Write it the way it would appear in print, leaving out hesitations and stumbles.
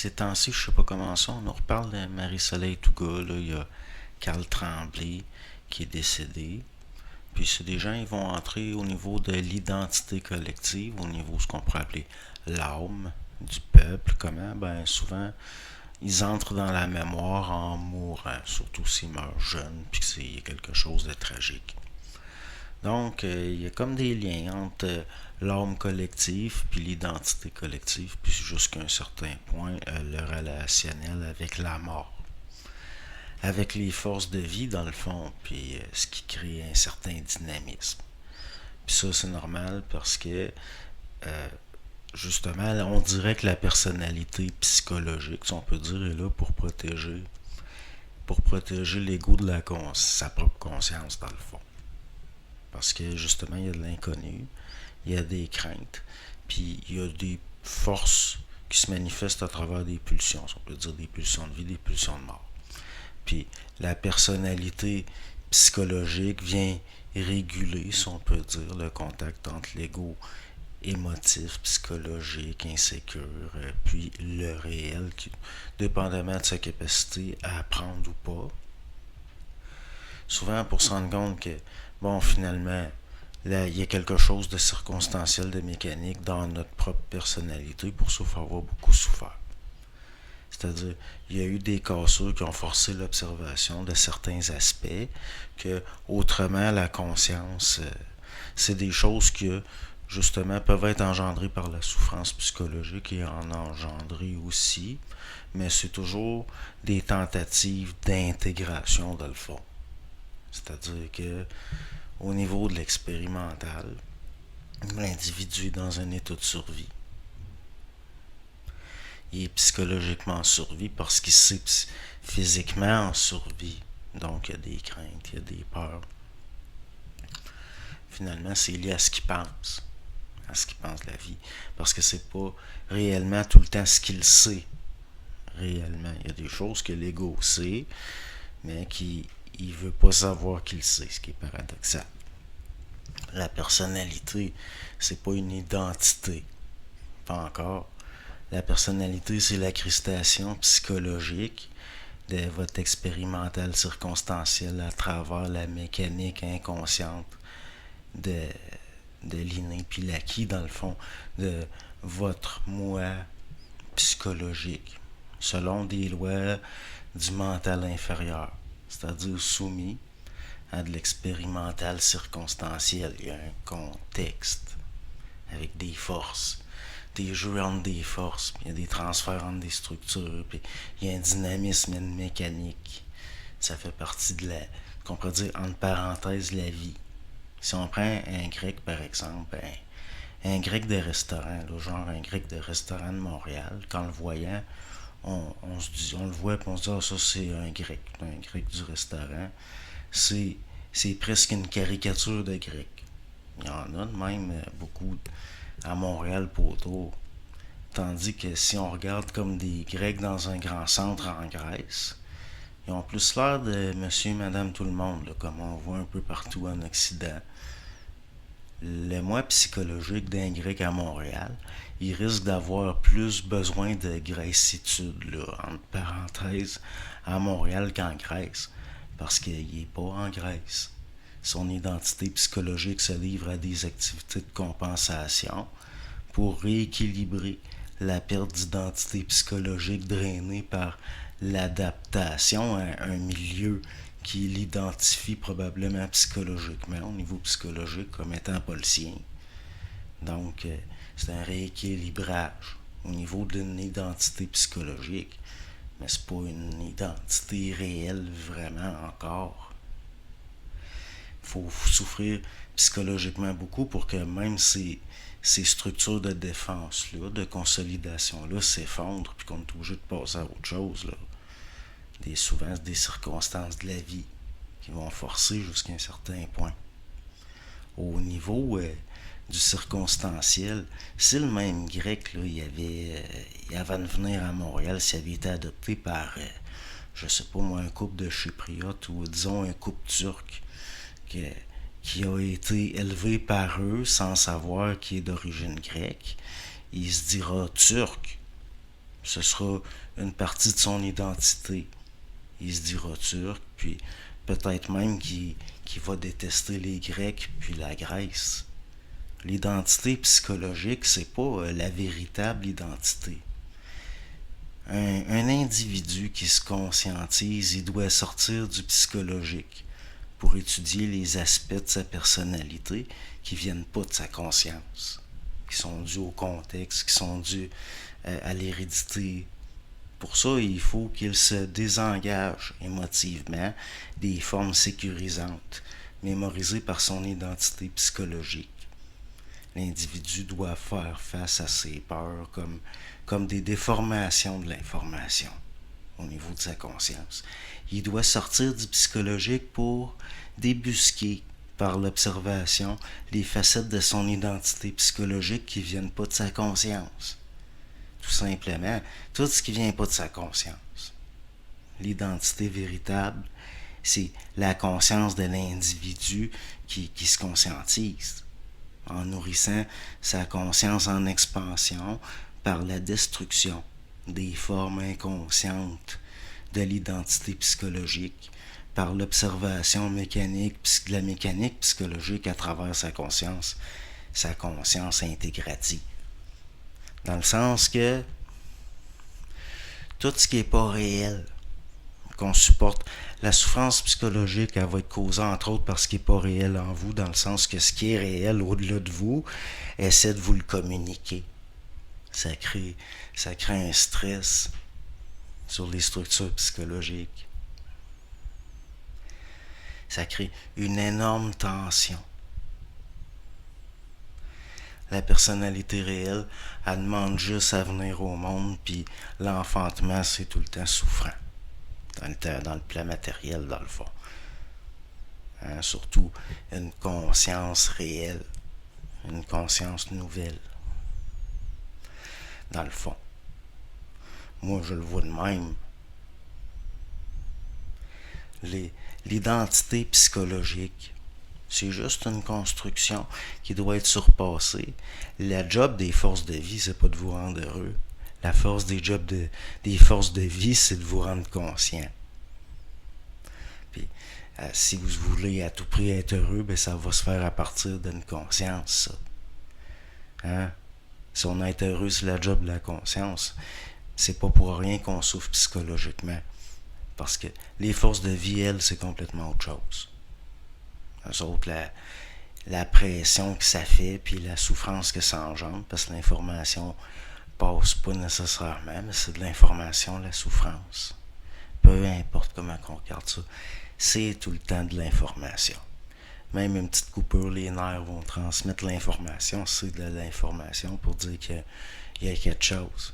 Ces temps-ci, je sais pas comment ça, on nous reparle de Marie-Soleil Touga, là, il y a Carl Tremblay qui est décédé. Puis c'est des gens, ils vont entrer au niveau de l'identité collective, au niveau de ce qu'on pourrait appeler l'âme du peuple. Comment? Ben souvent, ils entrent dans la mémoire en mourant, surtout s'ils meurent jeunes, puis que c'est quelque chose de tragique. Donc, il y a comme des liens entre l'âme collective puis l'identité collective, puis jusqu'à un certain point, le relationnel avec la mort, avec les forces de vie dans le fond, puis ce qui crée un certain dynamisme. Puis ça, c'est normal parce que, justement, on dirait que la personnalité psychologique, si on peut dire, est là pour protéger l'ego de sa propre conscience, dans le fond. Parce que justement, il y a de l'inconnu, il y a des craintes, puis il y a des forces qui se manifestent à travers des pulsions. On peut dire des pulsions de vie, des pulsions de mort. Puis la personnalité psychologique vient réguler, si on peut dire, le contact entre l'ego émotif, psychologique, insécure, puis le réel, qui, dépendamment de sa capacité à apprendre ou pas. Souvent pour se rendre compte que, bon, finalement, là, il y a quelque chose de circonstanciel, de mécanique dans notre propre personnalité. Pour ça, il faut avoir beaucoup souffert. C'est-à-dire, il y a eu des cassures qui ont forcé l'observation de certains aspects que, autrement, la conscience, c'est des choses qui, justement, peuvent être engendrées par la souffrance psychologique et en engendrer aussi, mais c'est toujours des tentatives d'intégration dans le fond. C'est-à-dire que, au niveau de l'expérimental, l'individu est dans un état de survie. Il est psychologiquement en survie parce qu'il sait physiquement en survie. Donc il y a des craintes, il y a des peurs. Finalement, c'est lié à ce qu'il pense de la vie. Parce que c'est pas réellement tout le temps ce qu'il sait. Réellement, il y a des choses que l'ego sait, mais qu'il ne veut pas savoir qu'il sait, ce qui est paradoxal. La personnalité, c'est pas une identité. Pas encore. La personnalité, c'est la cristallisation psychologique de votre expérimental circonstanciel à travers la mécanique inconsciente de, de l'inné puis l'acquis, dans le fond, de votre moi psychologique, selon des lois du mental inférieur, c'est-à-dire soumis à de l'expérimental circonstanciel. Il y a un contexte avec des forces, des jeux entre des forces, puis il y a des transferts entre des structures, puis il y a un dynamisme, une mécanique. Ça fait partie de la, qu'on pourrait dire, entre parenthèses, la vie. Si on prend un grec, par exemple, un grec de restaurant, là, genre un grec de restaurant de Montréal, quand le voyant, on le voit et on se dit, ah, ça c'est un grec du restaurant. C'est presque une caricature de grec. Il y en a de même beaucoup à Montréal pour autour. Tandis que si on regarde comme des Grecs dans un grand centre en Grèce, ils ont plus l'air de monsieur, madame, tout le monde, là, comme on voit un peu partout en Occident. Le moi psychologique d'un Grec à Montréal, il risque d'avoir plus besoin de grécitude, là, entre parenthèses, à Montréal qu'en Grèce, parce qu'il n'est pas en Grèce. Son identité psychologique se livre à des activités de compensation pour rééquilibrer la perte d'identité psychologique drainée par l'adaptation à un milieu qui l'identifie probablement psychologiquement, au niveau psychologique, comme étant pas le sien. Donc, c'est un rééquilibrage au niveau d'une identité psychologique, mais c'est pas une identité réelle vraiment encore. Il faut souffrir psychologiquement beaucoup pour que même ces structures de défense-là, de consolidation-là, s'effondrent puis qu'on est obligé de passer à autre chose, là. Souvent, des circonstances de la vie qui vont forcer jusqu'à un certain point. Au niveau du circonstanciel, si le même grec, là, avant de venir à Montréal, s'il avait été adopté par, je sais pas moi, un couple de chypriotes ou disons un couple turc qui a été élevé par eux sans savoir qu'il est d'origine grecque, il se dira turc. Ce sera une partie de son identité. Il se dira turc, puis peut-être même qu'il va détester les Grecs puis la Grèce. L'identité psychologique, c'est pas la véritable identité. Un individu qui se conscientise, il doit sortir du psychologique pour étudier les aspects de sa personnalité qui viennent pas de sa conscience, qui sont dus au contexte, qui sont dus à l'hérédité. Pour ça, il faut qu'il se désengage émotivement des formes sécurisantes, mémorisées par son identité psychologique. L'individu doit faire face à ses peurs comme des déformations de l'information au niveau de sa conscience. Il doit sortir du psychologique pour débusquer par l'observation les facettes de son identité psychologique qui ne viennent pas de sa conscience. Tout simplement, tout ce qui ne vient pas de sa conscience. L'identité véritable, c'est la conscience de l'individu qui se conscientise, en nourrissant sa conscience en expansion par la destruction des formes inconscientes de l'identité psychologique, par l'observation mécanique de la mécanique psychologique à travers sa conscience intégrative. Dans le sens que tout ce qui n'est pas réel, qu'on supporte, la souffrance psychologique, elle va être causée entre autres par ce qui n'est pas réel en vous, dans le sens que ce qui est réel au-delà de vous, essaie de vous le communiquer. Ça crée un stress sur les structures psychologiques. Ça crée une énorme tension. La personnalité réelle, elle demande juste à venir au monde, puis l'enfantement, c'est tout le temps souffrant. Dans le plan matériel, dans le fond. Hein, surtout une conscience réelle, une conscience nouvelle. Dans le fond. Moi, je le vois de même. L'identité psychologique, c'est juste une construction qui doit être surpassée. La job des forces de vie, c'est pas de vous rendre heureux. La force des forces de vie, c'est de vous rendre conscient. Puis, si vous voulez à tout prix être heureux, ben ça va se faire à partir d'une conscience, ça. Hein? Si on est heureux, c'est la job de la conscience. C'est pas pour rien qu'on souffre psychologiquement. Parce que les forces de vie, elles, c'est complètement autre chose. Eux autres, la pression que ça fait, puis la souffrance que ça engendre, parce que l'information passe pas nécessairement, mais c'est de l'information, la souffrance. Peu importe comment on regarde ça, c'est tout le temps de l'information. Même une petite coupure, les nerfs vont transmettre l'information, c'est de l'information pour dire qu'il y a quelque chose.